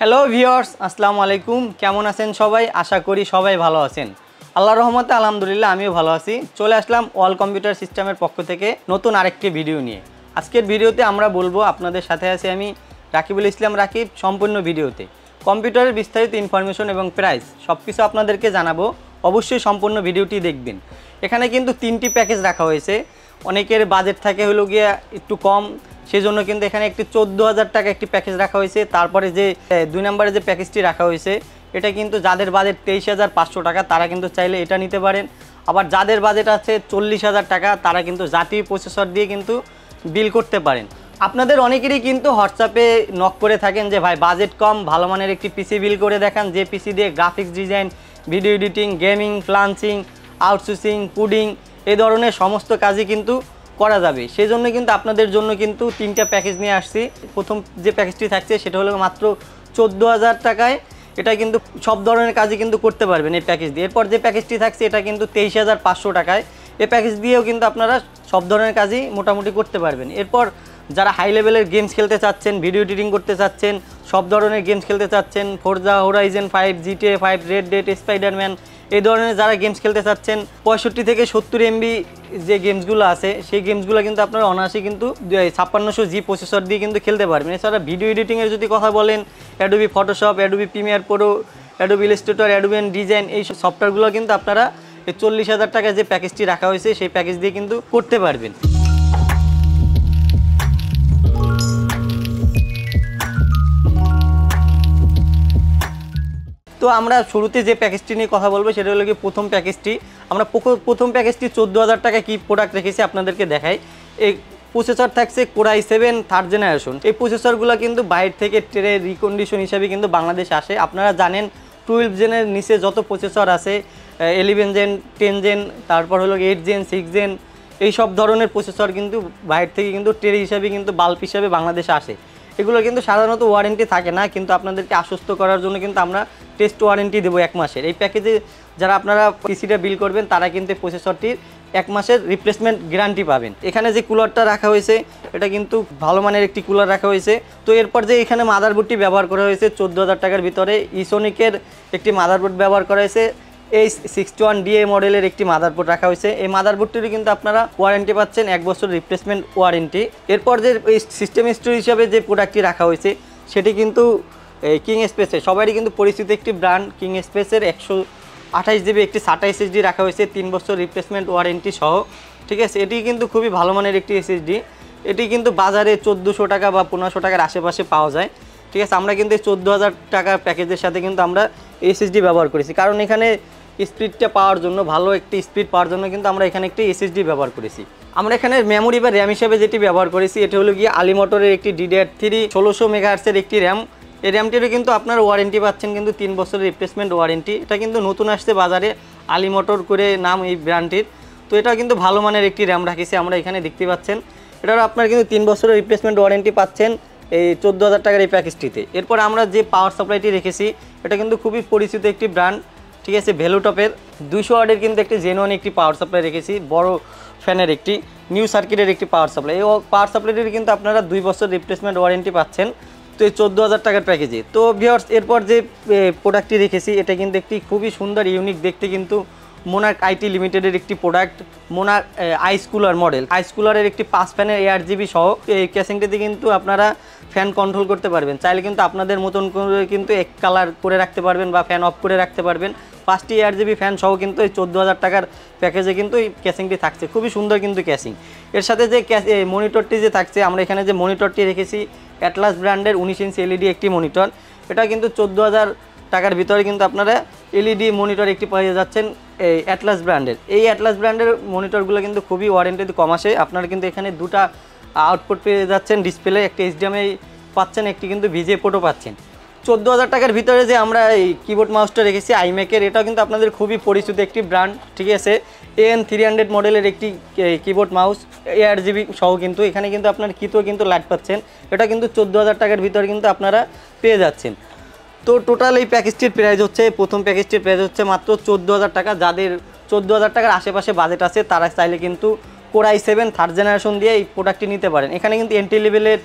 Hello viewers, আসসালামু আলাইকুম। কেমন আছেন সবাই? আশা করি সবাই ভালো আছেন। আল্লাহর রহমতে আলহামদুলিল্লাহ আমিও ভালো আছি। চলে আসলাম ওয়াল কম্পিউটার সিস্টেমের পক্ষ থেকে নতুন আরেকটি ভিডিও নিয়ে। আজকের ভিডিওতে আমরা বলবো, আপনাদের সাথে আছি আমি রাকিবুল ইসলাম রাকিব। সম্পূর্ণ ভিডিওতে কম্পিউটারের বিস্তারিত ইনফরমেশন এবং প্রাইস সব কিছু আপনাদেরকে জানাবো। অবশ্যই সম্পূর্ণ ভিডিওটি দেখবেন। এখানে কিন্তু 3টি প্যাকেজ রাখা হয়েছে। অনেকের বাজেট থাকে হলো গিয়া একটু কম, সেজন্য কিন্তু এখানে একটি 14,000 টাকা একটি প্যাকেজ রাখা হয়েছে। তারপরে যে 2 নম্বরে যে প্যাকেজটি রাখা হয়েছে, এটা কিন্তু যাদের বাজেট 23,500 টাকা তারা কিন্তু চাইলে এটা নিতে পারেন। আবার যাদের বাজেট আছে 40,000 টাকা তারা কিন্তু জাতীয় প্রসেসর দিয়ে কিন্তু বিল করতে পারেন। আপনাদের অনেকেরই কিন্তু হোয়াটসঅ্যাপে নক করে থাকেন যে ভাই বাজেট কম, ভালো মানের একটি পিসি বিল করে দেখান, যে পিসি দিয়ে graphics design, video editing, gaming, freelancing, outsourcing, coding এই ধরনের সমস্ত কাজই কিন্তু করা যাবে। সেই জন্য কিন্তু আপনাদের জন্য কিন্তু 3টা প্যাকেজ নিয়ে আসছি। প্রথম যে প্যাকেজটি থাকছে সেটা হলো মাত্র 14,000 টাকায়। এটা কিন্তু সব ধরনের কাজই কিন্তু করতে পারবেন এই প্যাকেজ দিয়ে। এরপর যে প্যাকেজটি থাকছে এটা কিন্তু 23,500 টাকায়। এই প্যাকেজ দিয়েও কিন্তু আপনারা সব ধরনের কাজই মোটামুটি করতে পারবেন। এরপর যারা হাই লেভেলের গেমস খেলতে চাচ্ছেন, ভিডিও এডিটিং করতে চাচ্ছেন, সব ধরনের গেমস খেলতে চাচ্ছেন, Forza horizon 5, GTA 5, red dead, Spiderman এই ধরনের যারা গেমস খেলতে চাচ্ছেন, 65 থেকে 70 MB যে গেমসগুলো আছে সেই গেমসগুলো কিন্তু আপনারা অনায়াসে কিন্তু 5600G প্রসেসর দিয়ে কিন্তু খেলতে পারবেন। এছাড়া ভিডিও এডিটিংয়ের যদি কথা বলেন, Adobe Photoshop, Adobe Premiere Pro, Adobe Illustrator, Adobe design এই সফটওয়্যারগুলো কিন্তু আপনারা এই 40,000 টাকায় যে প্যাকেজটি রাখা হয়েছে সেই প্যাকেজ দিয়ে কিন্তু করতে পারবেন। তো আমরা শুরুতে যে প্যাকেজটি নিয়ে কথা বলবো সেটা হলো কি প্রথম প্যাকেজটি। আমরা প্রথম প্যাকেজটি 14,000 টাকা কি প্রোডাক্ট রেখেছি আপনাদেরকে দেখাই। এই প্রসেসর থাকছে Core i7 থার্ড জেনারেশন। এই প্রসেসরগুলো কিন্তু বাইরে থেকে ট্রে রিকন্ডিশন হিসাবে কিন্তু বাংলাদেশে আসে। আপনারা জানেন 12 জেনের নিচে যত প্রসেসর আছে, 11 জেন, 10 জেন, তারপর হলো 8 জেন, 6 জেন, এই সব ধরনের প্রসেসর কিন্তু বাইরে থেকে কিন্তু ট্রে হিসাবে কিন্তু বাল্ব হিসাবে বাংলাদেশে আসে। এগুলো কিন্তু সাধারণত ওয়ারেন্টি থাকে না, কিন্তু আপনাদেরকে আশ্বস্ত করার জন্য কিন্তু আমরা টেস্ট ওয়ারেন্টি দেবো 1 মাসের। এই প্যাকেজে যারা আপনারা পিসিটা বিল করবেন তারা কিন্তু প্রসেসরটির 1 মাসের রিপ্লেসমেন্ট গ্যারান্টি পাবেন। এখানে যে কুলারটা রাখা হয়েছে এটা কিন্তু ভালো মানের একটি কুলার রাখা হয়েছে। তো এরপর যে এখানে মাদারবোর্ডটি ব্যবহার করা হয়েছে 14,000 টাকার ভিতরে ইসোনিকের একটি মাদারবোর্ড ব্যবহার করা হয়েছে। এই 61DA মডেলের একটি মাদারবোর্ড রাখা হয়েছে। এই মাদারবোর্ডটির কিন্তু আপনারা ওয়ারেন্টি পাচ্ছেন 1 বছর রিপ্লেসমেন্ট ওয়ারেন্টি। এরপর যে এই সিস্টেম স্টোর হিসাবে যে প্রোডাক্টটি রাখা হয়েছে সেটি কিন্তু কিং স্পেসের সবারই কিন্তু পরিচিত একটি ব্র্যান্ড। কিং স্পেসের 128GB একটি SATA SSD রাখা হয়েছে 3 বছর রিপ্লেসমেন্ট ওয়ারেন্টি সহ। ঠিক আছে, এটি কিন্তু খুবই ভালো মানের একটি SSD। এটি কিন্তু বাজারে 1400 টাকা বা 1500 টাকার আশেপাশে পাওয়া যায়। ঠিক আছে, আমরা কিন্তু 14,000 টাকার প্যাকেজের সাথে কিন্তু আমরা SSD ব্যবহার করেছি, কারণ এখানে স্পিডটা পাওয়ার জন্য, ভালো একটি স্পিড পাওয়ার জন্য কিন্তু আমরা এখানে একটি SSD ব্যবহার করেছি। আমরা এখানে মেমোরি বা র্যাম হিসেবে যেটি ব্যবহার করেছি এটি হলো গিয়ে আলিমোটরের একটি DDR3 1600 মেগাহার্টজের একটি র্যাম। এই র্যামটিরও কিন্তু আপনার ওয়ারেন্টি পাচ্ছেন কিন্তু 3 বছরের রিপ্লেসমেন্ট ওয়ারেন্টি। এটা কিন্তু নতুন আসছে বাজারে, আলিমোটর করে নাম এই ব্র্যান্ডটির। তো এটা কিন্তু ভালো মানের একটি র্যাম রাখেছি আমরা এখানে দেখতে পাচ্ছেন। এটারও আপনার কিন্তু 3 বছরের রিপ্লেসমেন্ট ওয়ারেন্টি পাচ্ছেন এই 14,000 টাকার এই প্যাকেজটিতে। এরপর আমরা যে পাওয়ার সাপ্লাইটি রেখেছি এটা কিন্তু খুবই পরিচিত একটি ব্র্যান্ড। ঠিক আছে, ভ্যালুটপের 200 ওয়াটের কিন্তু একটি জেনুইন একটি পাওয়ার সাপ্লাই রেখেছি, বড় ফ্যানের একটি নিউ সার্কিটের একটি পাওয়ার সাপ্লাই। এই পাওয়ার সাপ্লাইটির কিন্তু আপনারা 2 বছর রিপ্লেসমেন্ট ওয়ারেন্টি পাচ্ছেন তো এই 14,000 টাকার প্যাকেজে। তো ভিউয়ার্স, এরপর যে প্রোডাক্টটি রেখেছি এটা কিন্তু একটি খুবই সুন্দর ইউনিক দেখতে কিন্তু মোনার্ক আইটি লিমিটেডের একটি প্রোডাক্ট, মোনার্ক আইস কুলার মডেল। আইস কুলারের একটি 5 ফ্যানের ARGB সহ এই ক্যাসিংটিতে কিন্তু আপনারা ফ্যান কন্ট্রোল করতে পারবেন। চাইলে কিন্তু আপনাদের মতন করে কিন্তু এক কালার করে রাখতে পারবেন বা ফ্যান অফ করে রাখতে পারবেন। 5টি ARGB ফ্যান সহ কিন্তু এই 14,000 টাকার প্যাকেজে কিন্তু এই ক্যাসিংটি থাকছে, খুবই সুন্দর কিন্তু ক্যাসিং। এর সাথে যে মনিটরটি যে থাকছে, আমরা এখানে যে মনিটরটি রেখেছি অ্যাটলাস ব্র্যান্ডের 19 ইঞ্চি LED একটি মনিটর। এটা কিন্তু 14,000 টাকার ভিতরে কিন্তু আপনারা LED মনিটর একটি পেয়ে যাচ্ছেন এই অ্যাটলাস ব্র্যান্ডের। এই অ্যাটলাস ব্র্যান্ডের মনিটরগুলো কিন্তু খুবই ওয়ারেন্টি কম আসে। আপনারা কিন্তু এখানে 2টা আউটপুট পেয়ে যাচ্ছেন ডিসপ্লে, একটি HDMI পাচ্ছেন, একটি কিন্তু VGA পোর্টও পাচ্ছেন। 14,000 টাকার ভিতরে যে আমরা এই কিবোর্ড মাউসটা রেখেছি আইম্যাকের, এটাও কিন্তু আপনাদের খুবই পরিচিত একটি ব্র্যান্ড। ঠিক আছে, AN300 মডেলের একটি কিবোর্ড মাউস ARGB সহ কিন্তু এখানে কিন্তু আপনার কিতেও কিন্তু লাইট পাচ্ছেন। এটা কিন্তু 14,000 টাকার ভিতরে কিন্তু আপনারা পেয়ে যাচ্ছেন। তো টোটাল এই প্যাকেজটির প্রাইস হচ্ছে, প্রথম প্যাকেজটির প্রাইস হচ্ছে মাত্র 14,000 টাকা। যাদের 14,000 টাকার আশেপাশে বাজেট আছে তারা চাইলে কিন্তু Core i7 থার্ড জেনারেশন দিয়ে এই প্রোডাক্টটি নিতে পারেন। এখানে কিন্তু এন্ট্রি লেভেলের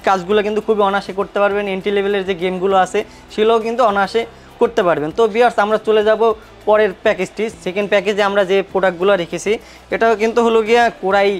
কাজগুলো কিন্তু খুবই অনায়াসে করতে পারবেন। এন্ট্রি লেভেলের যে গেমগুলো আছে সেগুলোও কিন্তু অনায়াসে করতে পারবেন। তো ভিউয়ার্স, আমরা চলে যাব পরের প্যাকেজটি। সেকেন্ড প্যাকেজে আমরা যে প্রোডাক্টগুলো রেখেছি এটাও কিন্তু হলো গিয়া কোরাই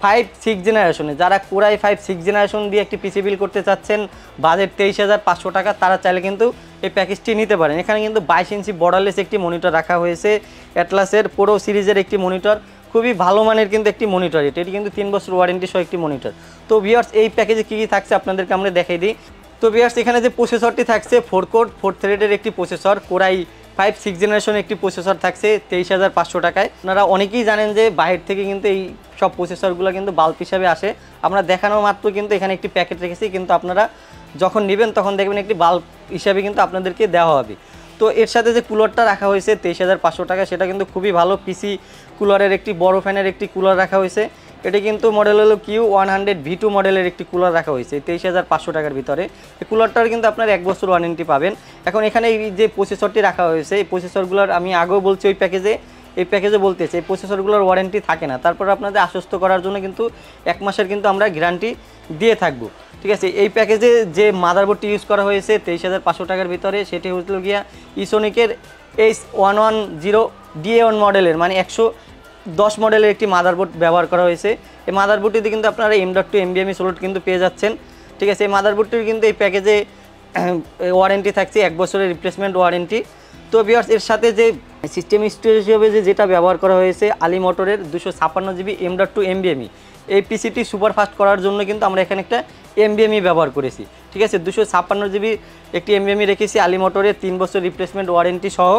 5-6 জেনারেশনে। যারা কোরাই 5-6 জেনারেশন দিয়ে একটি পিসি বিল করতে চাচ্ছেন, বাজেট 23,500 টাকা, তারা চাইলে কিন্তু এই প্যাকেজটি নিতে পারেন। এখানে কিন্তু 22 ইঞ্চি বর্ডারলেস একটি মনিটর রাখা হয়েছে, অ্যাটলাসের প্রো সিরিজের একটি মনিটর, খুবই ভালো মানের কিন্তু একটি মনিটর। এটি কিন্তু 3 বছর ওয়ারেন্টি সহ একটি মনিটর। তো ভিউয়ার্স, এই প্যাকেজে কী কী থাকছে আপনাদেরকে আমরা দেখাই দিই। তো ভিউয়ার্স, এখানে যে প্রসেসরটি থাকছে 4 কোর 4 থ্রেডের একটি প্রসেসর, কোরাই 5-6 জেনারেশন একটি প্রসেসর থাকছে 23,500 টাকায়। আপনারা অনেকেই জানেন যে বাইরে থেকে কিন্তু এই সব প্রসেসরগুলো কিন্তু বাল্ব হিসাবে আসে। আমরা দেখানো মাত্র কিন্তু এখানে একটি প্যাকেট রেখেছি, কিন্তু আপনারা যখন নেবেন তখন দেখবেন একটি বাল্ব হিসাবে কিন্তু আপনাদেরকে দেওয়া হবে। তো এর সাথে যে কুলারটা রাখা হয়েছে 23,500 টাকা, সেটা কিন্তু খুবই ভালো। পিসি কুলারের একটি বড় ফ্যানের একটি কুলার রাখা হয়েছে। এটি কিন্তু মডেল হলো Q100 V2 মডেলের একটি কুলার রাখা হয়েছে 23,500 টাকার ভিতরে। এই কুলারটার কিন্তু আপনার 1 বছর ওয়ারেন্টি পাবেন। এখন এখানে এই যে প্রসেসরটি রাখা হয়েছে, এই প্রসেসরগুলোর আমি আগেও বলছি এই প্যাকেজে বলতেছে এই প্রসেসরগুলোর ওয়ারেন্টি থাকে না। তারপর আপনাদের আশ্বস্ত করার জন্য কিন্তু 1 মাসের কিন্তু আমরা গ্যারান্টি দিয়ে থাকবো, ঠিক আছে। এই প্যাকেজে যে মাদারবোর্ডটি ইউজ করা হয়েছে 23,500 টাকার ভিতরে, সেটি হচ্ছিল গিয়া ইসোনিকের H110 DA1 মডেলের, মানে 110 মডেলের একটি মাদারবোর্ড ব্যবহার করা হয়েছে। এই মাদারবোর্ডটিতে কিন্তু আপনারা M.2 NVMe স্লট কিন্তু পেয়ে যাচ্ছেন, ঠিক আছে। এই মাদারবোর্ডটির কিন্তু এই প্যাকেজে ওয়ারেন্টি থাকছে 1 বছরের রিপ্লেসমেন্ট ওয়ারেন্টি। তো ভিউয়ার্স, এর সাথে যে সিস্টেম স্টোরেজ হিসেবে যেটা ব্যবহার করা হয়েছে আলি মোটরের 256 GB M.2 NVMe, এই পিসিটি সুপার ফাস্ট করার জন্য কিন্তু আমরা এখানে একটা NVMe ব্যবহার করেছি, ঠিক আছে। 256 GB একটি NVMe রেখেছি আলি মোটরের, 3 বছর রিপ্লেসমেন্ট ওয়ারেন্টি সহ।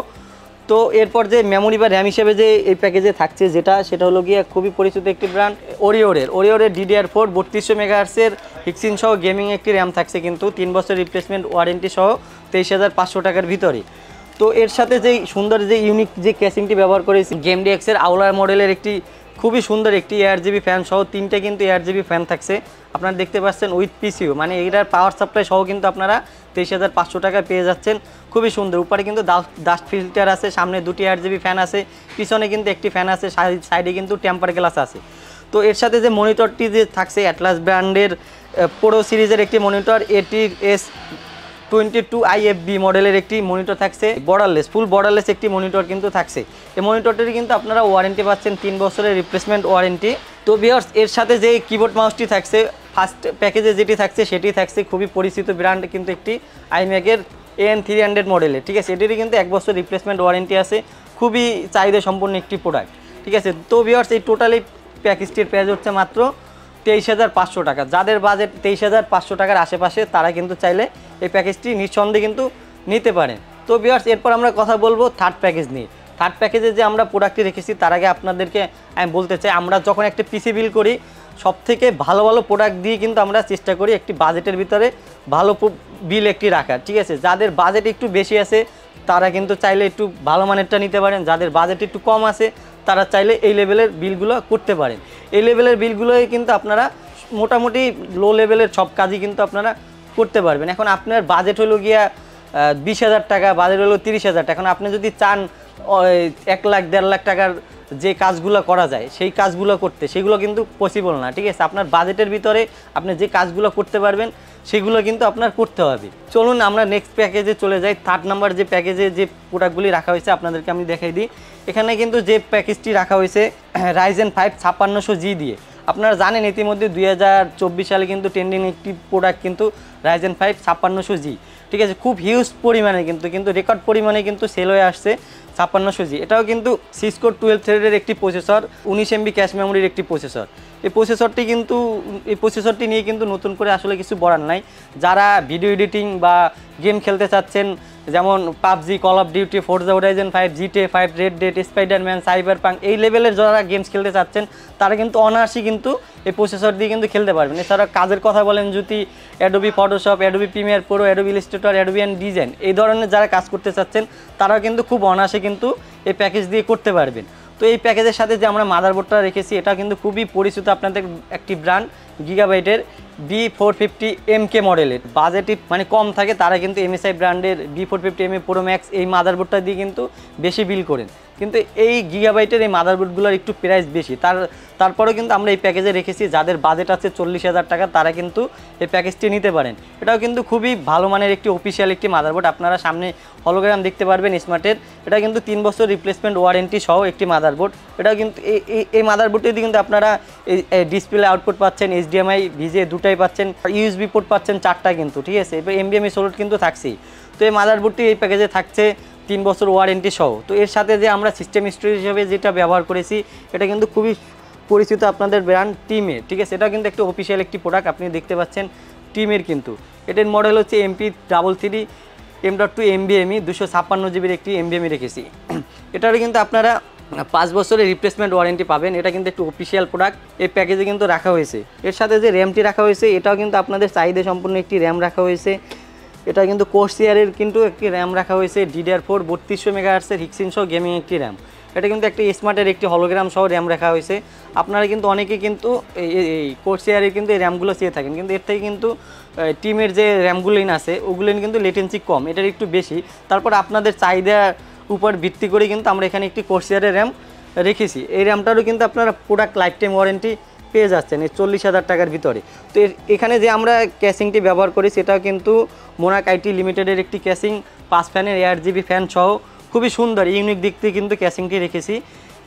তো এরপর যে মেমোরি বা র্যাম হিসেবে যে এই প্যাকেজে থাকছে সেটা হলো গিয়ে খুবই পরিচিত একটি ব্র্যান্ড ওরিওরের DDR4 3200 মেগাহার্টজের হিক্সিন সহ গেমিং একটি র্যাম থাকছে কিন্তু 3 বছর রিপ্লেসমেন্ট ওয়ারেন্টি সহ 23,500 টাকার ভিতরে। তো এর সাথে যে সুন্দর যে ইউনিক যে ক্যাসিংটি ব্যবহার করেছি গেমডিএক্সের আউলার মডেলের একটি খুবই সুন্দর একটি ARGB ফ্যান সহ 3টে কিন্তু ARGB ফ্যান থাকছে, আপনারা দেখতে পাচ্ছেন উইথ পিসিও, মানে এটার পাওয়ার সাপ্লাই সহ কিন্তু আপনারা 23,500 টাকায় পেয়ে যাচ্ছেন। খুবই সুন্দর। উপরে কিন্তু ডাস্ট ফিল্টার আছে, সামনে 2টি ARGB ফ্যান আছে, পিছনে কিন্তু একটি ফ্যান আছে, সাইডে কিন্তু টেম্পার গ্লাস আছে। তো এর সাথে যে মনিটরটি যে থাকছে অ্যাটলাস ব্র্যান্ডের প্রো সিরিজের একটি মনিটর ATS22 IFB মডেলের একটি মনিটর থাকছে, ফুল বর্ডারলেস একটি মনিটর কিন্তু থাকছে। এই মনিটরটির কিন্তু আপনারা ওয়ারেন্টি পাচ্ছেন 3 বছরের রিপ্লেসমেন্ট ওয়ারেন্টি। তো ভিউয়ার্স, এর সাথে যে কিবোর্ড মাউসটি থাকছে ফার্স্ট প্যাকেজে যেটি থাকছে সেটি থাকছে খুবই পরিচিত ব্র্যান্ড কিন্তু একটি iMac-এর AN300 মডেলের, ঠিক আছে। এটিরই কিন্তু 1 বছর রিপ্লেসমেন্ট ওয়ারেন্টি আছে, খুবই চাহিদা সম্পন্ন একটি প্রোডাক্ট, ঠিক আছে। তো ভিউয়ার্স, এই টোটালি প্যাকেজটির প্রাইস হচ্ছে মাত্র 23,500 টাকা। যাদের বাজেট 23,500 টাকার আশেপাশে তারা কিন্তু চাইলে এই প্যাকেজটি নিঃসন্দেহে কিন্তু নিতে পারেন। তো ভিউয়ার্স, এরপর আমরা কথা বলবো থার্ড প্যাকেজ নিয়ে। থার্ড প্যাকেজে যে আমরা প্রোডাক্টটি রেখেছি তার আগে আপনাদেরকে আমি বলতে চাই, আমরা যখন একটা পিসি বিল করি সবথেকে ভালো প্রোডাক্ট দিয়ে কিন্তু আমরা চেষ্টা করি একটি বাজেটের ভিতরে ভালো বিল একটি রাখার, ঠিক আছে। যাদের বাজেট একটু বেশি আছে তারা কিন্তু চাইলে একটু ভালো মানেরটা নিতে পারেন, যাদের বাজেট একটু কম আছে তারা চাইলে এই লেভেলের বিলগুলো করতে পারেন। এই লেভেলের বিলগুলোই কিন্তু আপনারা মোটামুটি লো লেভেলের সব কাজই কিন্তু আপনারা করতে পারবেন। এখন আপনার বাজেট হলো গিয়া 20,000 টাকা, বাজেট হলো 30,000 টাকা। এখন আপনি যদি চান 1 লাখ 1.5 লাখ টাকার যে কাজগুলো করা যায় সেই কাজগুলো করতে, সেগুলো কিন্তু পসিবল না, ঠিক আছে। আপনার বাজেটের ভিতরে আপনি যে কাজগুলো করতে পারবেন সেগুলো কিন্তু আপনার করতে হবে। চলুন আমরা নেক্সট প্যাকেজে চলে যাই। থার্ড নাম্বার যে প্যাকেজে যে প্রোডাক্টগুলি রাখা হয়েছে আপনাদেরকে আমি দেখাই দিই। এখানে কিন্তু যে প্যাকেজটি রাখা হয়েছে Ryzen 5 5600G দিয়ে। আপনারা জানেন ইতিমধ্যে 2024 সালে কিন্তু ট্রেন্ডিং একটি প্রোডাক্ট কিন্তু Ryzen 5 5600G, ঠিক আছে। খুব হিউজ পরিমাণে কিন্তু রেকর্ড পরিমাণে কিন্তু সেল হয়ে আসছে 5600G। এটাও কিন্তু সিসকোর 12 থ্রেডের একটি প্রসেসর, 19 MB ক্যাশ মেমোরির একটি প্রসেসর। এই প্রসেসরটি নিয়ে কিন্তু নতুন করে আসলে কিছু বলার নাই। যারা ভিডিও এডিটিং বা গেম খেলতে চাচ্ছেন, যেমন PUBG, call of duty, Forza horizon 5, GTA 5, red dead, Spiderman, Cyberpunk, এই লেভেলের যারা গেমস খেলতে চাচ্ছেন তারা কিন্তু অনায়াসই কিন্তু এই প্রসেসর দিয়ে কিন্তু খেলতে পারবেন। এছাড়া কাজের কথা বলেন যদি Adobe Photoshop, Adobe Premiere Pro, Adobe Illustrator, Adobe design, এই ধরনের যারা কাজ করতে চাচ্ছেন তারাও কিন্তু খুব অনায়াসে কিন্তু এই প্যাকেজ দিয়ে করতে পারবেন। তো এই প্যাকেজের সাথে যে আমরা মাদারবোর্ডটা রেখেছি এটা কিন্তু খুবই পরিচিত আপনাদের একটি ব্র্যান্ড, গিগাবাইটের B450MK মডেলের। বাজেটই মানে কম থাকে তারা কিন্তু MSI ব্র্যান্ডের B450MA Pro Max এই মাদারবোর্ডটা দিয়ে কিন্তু বেশি বিল করেন, কিন্তু এই গিগাবাইটের এই মাদারবোর্ডগুলোর একটু প্রাইস বেশি, তারপরেও কিন্তু আমরা এই প্যাকেজে রেখেছি যাদের বাজেট আছে 40,000 টাকা তারা কিন্তু এই প্যাকেজটি নিতে পারেন। এটাও কিন্তু খুবই ভালো মানের একটি অফিসিয়াল একটি মাদারবোর্ড, আপনারা সামনে হলোগ্রাম দেখতে পারবেন স্মার্টের। এটা কিন্তু 3 বছর রিপ্লেসমেন্ট ওয়ারেন্টি সহ একটি মাদারবোর্ড। এটাও কিন্তু এই মাদারবোর্ডটি কিন্তু আপনারা ডিসপ্লে আউটপুট পাচ্ছেন, HDMI ভিজে দুটাই পাচ্ছেন, USB পোর্ট পাচ্ছেন 4টা কিন্তু, ঠিক আছে। এবার NVMe সোলড কিন্তু থাকছেই। তো এই মাদারবোর্ডটি এই প্যাকেজে থাকছে 3 বছর ওয়ারেন্টি সহ। তো এর সাথে যে আমরা সিস্টেম স্টোরেজ হিসেবে যেটা ব্যবহার করেছি এটা কিন্তু খুবই পরিচিত আপনাদের ব্র্যান্ড টিমের, ঠিক আছে। এটা কিন্তু একটি অফিসিয়াল একটি প্রোডাক্ট, আপনি দেখতে পাচ্ছেন টিমের কিন্তু। এটার মডেল হচ্ছে MP33 M.2 NVMe 256 জিবির একটি NVMe রেখেছি। এটারও কিন্তু আপনারা 5 বছরের রিপ্লেসমেন্ট ওয়ারেন্টি পাবেন। এটা কিন্তু একটু অফিসিয়াল প্রোডাক্ট, এই প্যাকেজে কিন্তু রাখা হয়েছে। এর সাথে যে র্যামটি রাখা হয়েছে এটাও কিন্তু আপনাদের চাহিদা সম্পূর্ণ একটি র্যাম রাখা হয়েছে। এটা কিন্তু কোর্সিয়ারের কিন্তু একটি র্যাম রাখা হয়েছে DDR4 3200 মেগাহার্টসের হিক্সিন সহ গেমিং একটি র্যাম। এটা কিন্তু একটি স্মার্টের একটি হলোগ্রাম সহ র্যাম রাখা হয়েছে। আপনারা কিন্তু অনেকে কিন্তু এই কোর্সিয়ারের কিন্তু এই র্যামগুলো চেয়ে থাকেন, কিন্তু এর থেকে কিন্তু টিমের যে র্যামগুলিন আছে ওগুলিন কিন্তু লেটেন্সি কম, এটার একটু বেশি। তারপর আপনাদের চাহিদার উপর ভিত্তি করে কিন্তু আমরা এখানে একটি কোর্সিয়ারের র্যাম রেখেছি। এই র্যামটারও কিন্তু আপনারা প্রোডাক্ট লাইফ টাইম ওয়ারেন্টি পেয়ে যাচ্ছেন এই 40,000 টাকার ভিতরে। তো এখানে যে আমরা ক্যাসিংটি ব্যবহার করি সেটাও কিন্তু মোনাক আইটি লিমিটেডের একটি ক্যাসিং, 5 ফ্যানের ARGB ফ্যান সহ খুবই সুন্দর ইউনিক দিক থেকে কিন্তু ক্যাসিংটি রেখেছি।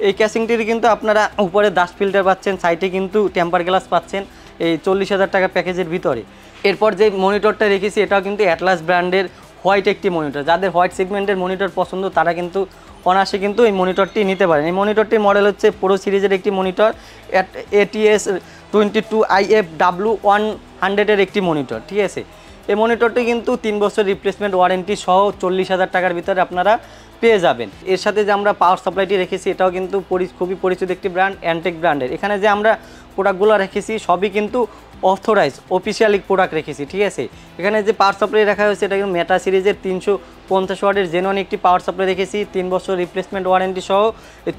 এই ক্যাসিংটির কিন্তু আপনারা উপরে ডাস্ট ফিল্টার পাচ্ছেন, সাইডে কিন্তু টেম্পার গ্লাস পাচ্ছেন এই 40,000 টাকা প্যাকেজের ভিতরে। এরপর যে মনিটরটা রেখেছি এটাও কিন্তু অ্যাটলাস ব্র্যান্ডের হোয়াইট একটি মনিটর। যাদের হোয়াইট সেগমেন্টের মনিটর পছন্দ তারা কিন্তু অনায়াসে কিন্তু এই মনিটরটি নিতে পারেন। এই মনিটরটির মডেল হচ্ছে প্রো সিরিজের একটি মনিটর, ATS 22IFW100 একটি মনিটর, ঠিক আছে। এই মনিটরটি কিন্তু 3 বছর রিপ্লেসমেন্ট ওয়ারেন্টি সহ 40,000 টাকার ভিতরে আপনারা পেয়ে যাবেন। এর সাথে যে আমরা পাওয়ার সাপ্লাইটি রেখেছি এটাও কিন্তু খুবই পরিচিত একটি ব্র্যান্ড, অ্যান্টেক ব্র্যান্ডের। এখানে যে আমরা প্রোডাক্টগুলো রেখেছি সবই কিন্তু অথরাইজ অফিসিয়াল প্রোডাক্ট রেখেছি, ঠিক আছে। এখানে যে পাওয়ার সাপ্লাই রাখা হয়েছে এটা কিন্তু মেটা সিরিজের 350 ওয়াটের জেনুইন একটি পাওয়ার সাপ্লাই রেখেছি, 3 বছর রিপ্লেসমেন্ট ওয়ারেন্টি সহ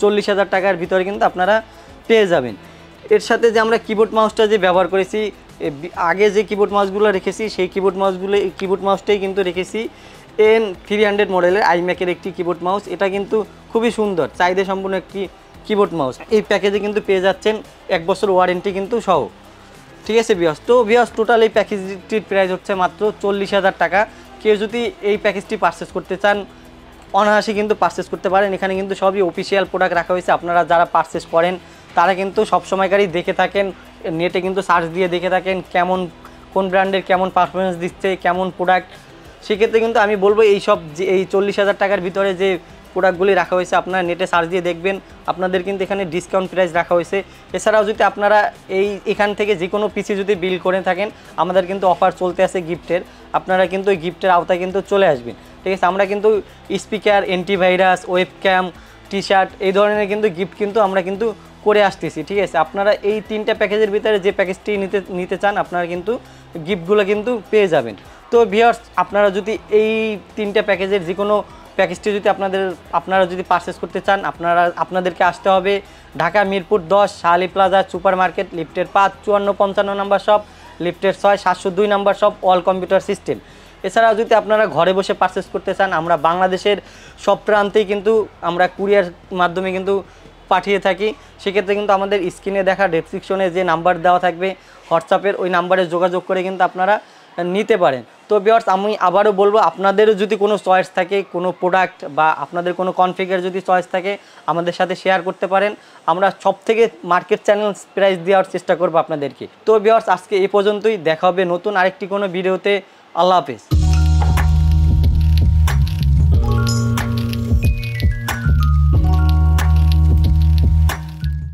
40,000 টাকার ভিতরে কিন্তু আপনারা পেয়ে যাবেন। এর সাথে যে আমরা কিবোর্ড মাউসটা যে ব্যবহার করেছি, আগে যে কিবোর্ড মাউসগুলো রেখেছি সেই কিবোর্ড মাউসটাই কিন্তু রেখেছি N300 মডেলের আইম্যাকের একটি কিবোর্ড মাউস। এটা কিন্তু খুবই সুন্দর চাহিদা সম্পূর্ণ একটি কিবোর্ড মাউস। এই প্যাকেজে কিন্তু পেয়ে যাচ্ছেন 1 বছর ওয়ারেন্টি কিন্তু সহ, ঠিক আছে বিয়াস। তো বিয়াস টোটাল এই প্যাকেজটির প্রাইস হচ্ছে মাত্র 40,000 টাকা। কেউ যদি এই প্যাকেজটি পারচেস করতে চান অনায়াসে কিন্তু পারচেস করতে পারেন। এখানে কিন্তু সবই অফিসিয়াল প্রোডাক্ট রাখা হয়েছে। আপনারা যারা পারচেস করেন তারা কিন্তু সবসময়কারই দেখে থাকেন, নেটে কিন্তু সার্চ দিয়ে দেখে থাকেন কোন ব্র্যান্ডের কেমন পারফরমেন্স দিচ্ছে, কেমন প্রোডাক্ট। সেক্ষেত্রে কিন্তু আমি বলবো এই 40,000 টাকার ভিতরে যে প্রোডাক্টগুলি রাখা হয়েছে আপনারা নেটে সার্চ দিয়ে দেখবেন, আপনাদের কিন্তু এখানে ডিসকাউন্ট প্রাইস রাখা হয়েছে। এছাড়াও যদি আপনারা এখান থেকে যে কোনো পিসি যদি বিল করে থাকেন আমাদের কিন্তু অফার চলতে আছে গিফটের, আপনারা কিন্তু ওই গিফটের আওতায় কিন্তু চলে আসবেন, ঠিক আছে। আমরা কিন্তু স্পিকার, অ্যান্টিভাইরাস, ওয়েবক্যাম, টি-শার্ট এই ধরনের কিন্তু গিফট কিন্তু আমরা কিন্তু করে আসতেছি, ঠিক আছে। আপনারা এই 3টা প্যাকেজের ভিতরে যে প্যাকেজটি নিতে চান আপনারা কিন্তু গিফটগুলো কিন্তু পেয়ে যাবেন। তো ভিউয়ার্স আপনারা যদি এই 3টা প্যাকেজের যে কোনো প্যাকেজটি যদি আপনারা যদি পারচেস করতে চান আপনাদেরকে আসতে হবে Dhaka Mirpur 10 Shah Ali plaza super market, লিফটের 5 5455 নাম্বার শপ, লিফটের 6 702 number shop, all computer system. এছাড়াও যদি আপনারা ঘরে বসে পারচেস করতে চান আমরা বাংলাদেশের সব প্রান্তেই কিন্তু আমরা কুরিয়ার মাধ্যমে কিন্তু পাঠিয়ে থাকি। সেক্ষেত্রে কিন্তু আমাদের স্ক্রিনে দেখা ডেসক্রিপশনে যে নাম্বার দেওয়া থাকবে হোয়াটসঅ্যাপের ওই নাম্বারে যোগাযোগ করে কিন্তু আপনারা নিতে পারেন। তো ভিউয়ার্স আমি আবারও বলবো আপনাদেরও যদি কোনো চয়েস থাকে, কোনো প্রোডাক্ট বা আপনাদের কোনো কনফিগার যদি চয়েস থাকে আমাদের সাথে শেয়ার করতে পারেন। আমরা সব থেকে মার্কেট চ্যানেল প্রাইস দেওয়ার চেষ্টা করবো আপনাদেরকে। তো ভিউয়ার্স আজকে এই পর্যন্তই, দেখা হবে নতুন আরেকটি কোনো ভিডিওতে। আল্লাহ হাফেজ।